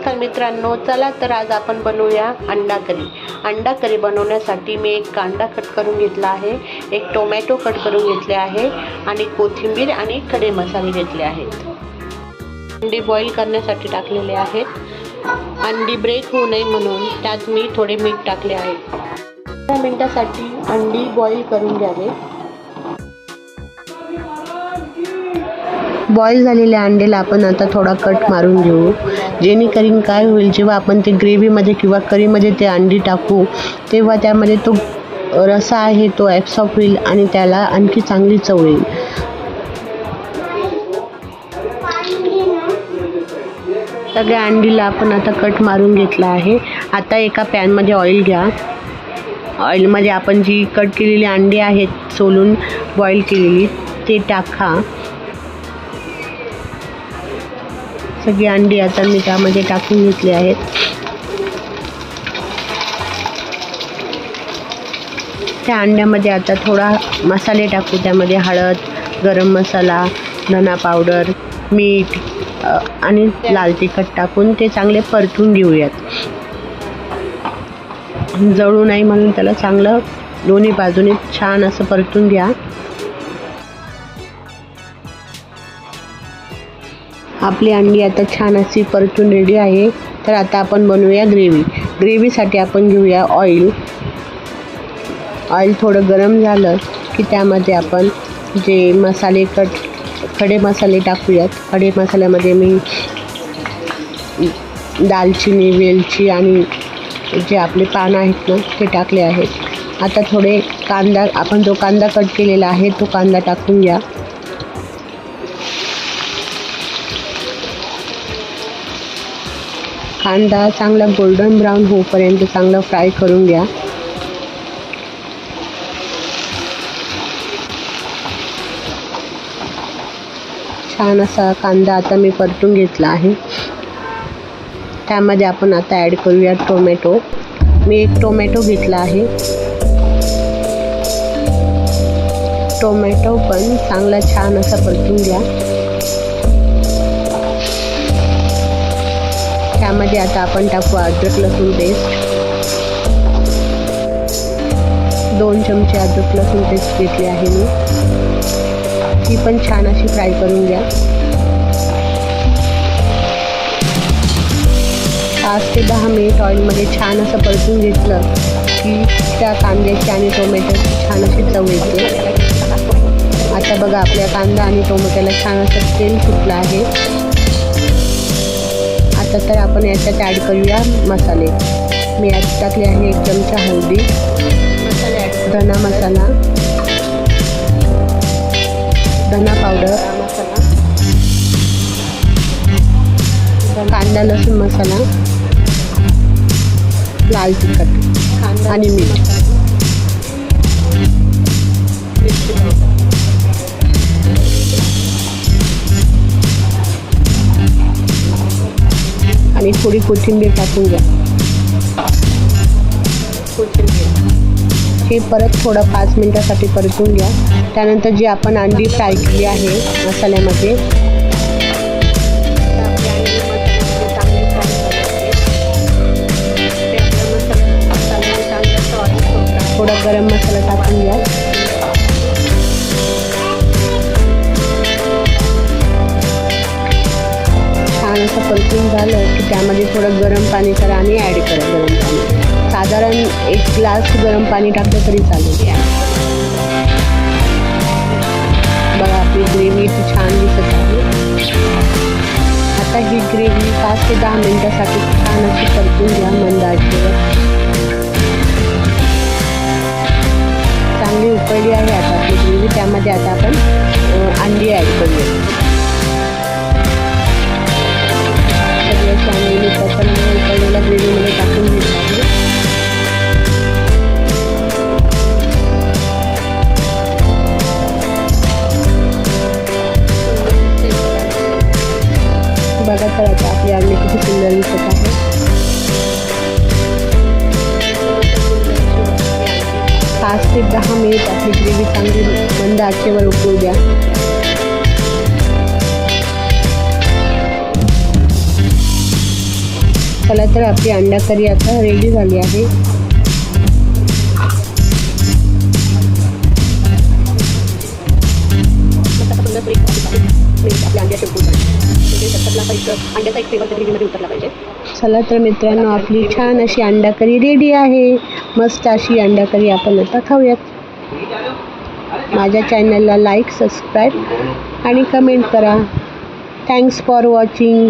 नमस्कार मित्रांनो, चला तर आज आपण बनवूया अंडा करी। अंडा करी बनवण्यासाठी मी एक कांदा कट करून घेतला आहे, एक टोमॅटो कट करून घेतले आहे आणि कोथिंबीर आणि खडे मसाले घेतले आहेत। अंडी बॉईल करण्यासाठी टाकलेले आहेत। अंडी ब्रेक होऊ नये म्हणून त्यात मी थोडे मीठ टाकले आहे। 10 मिनिटांसाठी अंडी बॉईल करून घ्यावे। बॉईल झालेल्या अंड्याला आपण आता थोडा कट मारून घेऊ, जेणेकरून काय होईल, जेव्हा आपण ते ग्रेव्हीमध्ये किंवा करीमध्ये ते अंडी टाकू तेव्हा त्यामध्ये तो रसा आहे तो ॲब्सॉर्ब होईल आणि त्याला आणखी चांगली चव येईल। सगळ्या अंडीला आपण आता कट मारून घेतला आहे। आता एका पॅनमध्ये ऑइल घ्या। ऑइलमध्ये आपण जी कट केलेली अंडी आहेत सोलून बॉईल केलेली ते टाका। सगळी अंडी आता मी त्यामध्ये टाकून घेतली आहेत। त्या अंड्यामध्ये आता थोडा मसाले टाकू, त्यामध्ये हळद, गरम मसाला, धना पावडर, मीठ आणि लाल तिखट टाकून ते चांगले परतून घेऊयात। जळू नाही म्हणून त्याला चांगलं दोन्ही बाजूने छान असं परतून घ्या। आपली अंडी आता छान अशी परतून रेडी आहे। तर आता आपण बनवूया ग्रेव्ही। ग्रेव्हीसाठी आपण घेऊया ऑइल। ऑइल थोडं गरम झालं की त्यामध्ये आपण जे मसाले खडे मसाले टाकूयात। खडे मसाल्यामध्ये मी दालचिनी, वेलची आणि जे आपले पान आहेत ना ते टाकले आहेत। आता थोडे कांदा, आपण जो कांदा कट केलेला आहे तो कांदा टाकून घ्या। कांदा चांगला गोल्डन ब्राऊन होईपर्यंत चांगला फ्राय करून घ्या। छान असा कांदा आता मी परतून घेतला आहे। त्यामध्ये आपण आता ॲड करूया टोमॅटो। मी एक टोमॅटो घेतला आहे। टोमॅटो पण चांगला छान असा परतून घ्या। त्यामध्ये आता आपण टाकू अद्रक लसूण पेस्ट। 2 चमचे अद्रक लसूण पेस्ट घेतली आहे मी। ती पण छान अशी फ्राय करून घ्या। 5 ते 10 मिनिट ऑइलमध्ये छान असं परतून घेतलं की त्या कांद्याची आणि टोमॅटोची छान अशी चव येते। आता बघा आपल्या कांदा आणि टोमॅटोला छान असं तेल सुटलं आहे। आता तर आपण याच्यात ॲड करूया मसाले। मी यात टाकले आहे 1 चमचा हळदी, धना मसाला, धना पावडर, कांदा लसूण मसाला, लाल तिखट आणि मीठ। आणि थोडी कोथिंबीर टाकून घ्या। हे परत थोडं 5 मिनिटासाठी परतून घ्या। त्यानंतर जी आपण अंडी फ्राय केली आहे मसाल्यामध्ये थोडा गरम मसाला टाकून घ्या। छान असं परतून झालं की त्यामध्ये थोडं गरम पाणी करा आणि ॲड करा गरम पाणी। साधारण 1 ग्लास गरम पाणी टाकलं तरी चालेल। बघा आपली ग्रेव्ही छान दिसत आहे। आता ही ग्रेव्ही 5 ते 10 मिनिटांसाठी छान अशी परतून घ्या मंद आचेवर। चांगली उकळली आहे आता आपली ग्रेव्ही। त्यामध्ये आता आपण अंडी ॲड करूया। सगळ्या आपण उकळलेल्या ग्रेव्हीमध्ये टाकून घेतलं आहे। बघा तर आता आपली अंडी किती सुंदर दिसत आहे। 5 ते 10 मिनिट आपली ग्रेव्ही चांगली मंद आचेवर उकळू द्या। चला तर आपली अंडा करी आता रेडी झाली आहे. चला तर मित्रांनो, आपली छान अशी अंडा करी रेडी आहे. मस्त अशी अंडा करी आपण आता खाऊयात. माझ्या चॅनलला लाईक, सबस्क्राईब आणि कमेंट करा. Thanks for watching.